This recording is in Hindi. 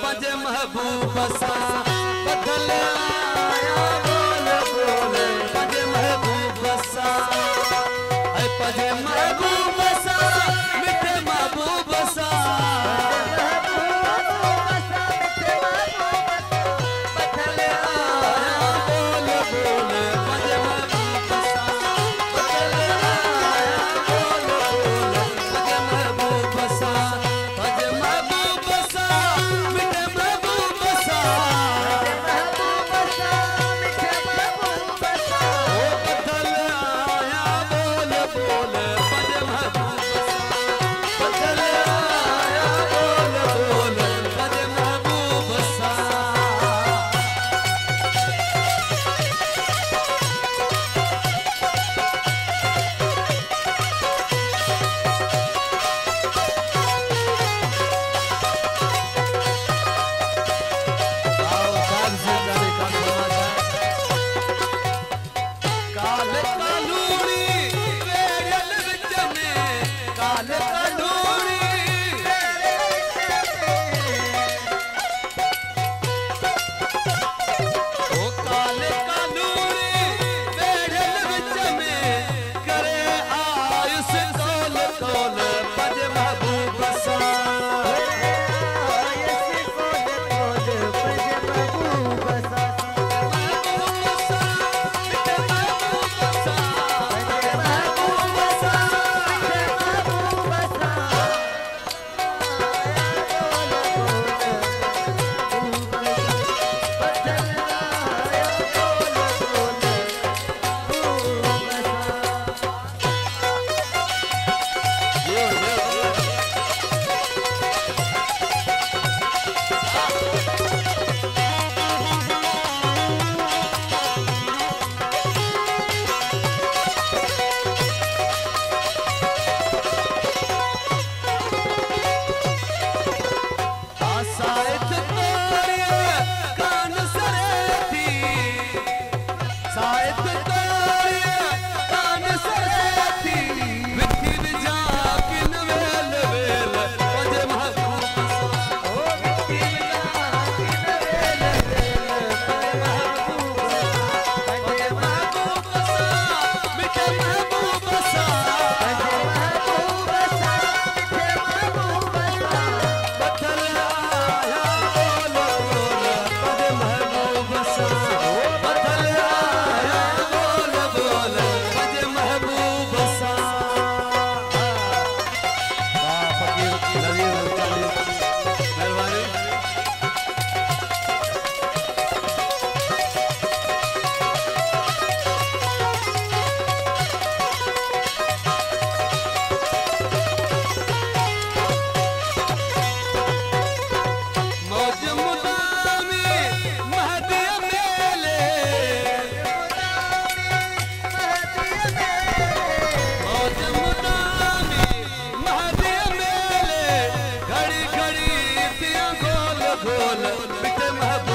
पंज महबूब सा बदल आया बोल बोल पंज महबूब सा पंज महबूब सा मिठे महबूब सा बदल आया बोल बोल पंज महबूब सा बदल आया बोल बोल पंज महबूब सा पंज महबूब सा मिठे महबूब सा मिठे महबूब सा ओ बदल आया बोल बोल पंज महबूब सा बदल आया बोल बोल पंज महबूब सा काले कालूनी वेड़ल विच में काले कालूनी ओ काले कालूनी वेड़ल विच में करे आयुष तोल तोल पंज महबूब सा साइथ तोड़िए कान सरेती साइथ तोड़िए कान सरेती विथिन जाकिन वेल वेल पंज महबूब सा ओ विथिन जाकिन वेल वेल पंज महबूब सा मिठे महबूब सा पंज महबूब सा मिठे महबूब सा बदल आया बोल बोल पंज महबूब सा बदल आया बोल बोल पंज महबूब सा फकीर नज़ीर मेहरबानी मौज मुदामी महदी मेले मौज मुदामी महदी मेले घड़ी घड़ी तिया गोल गोल मिठे महबूब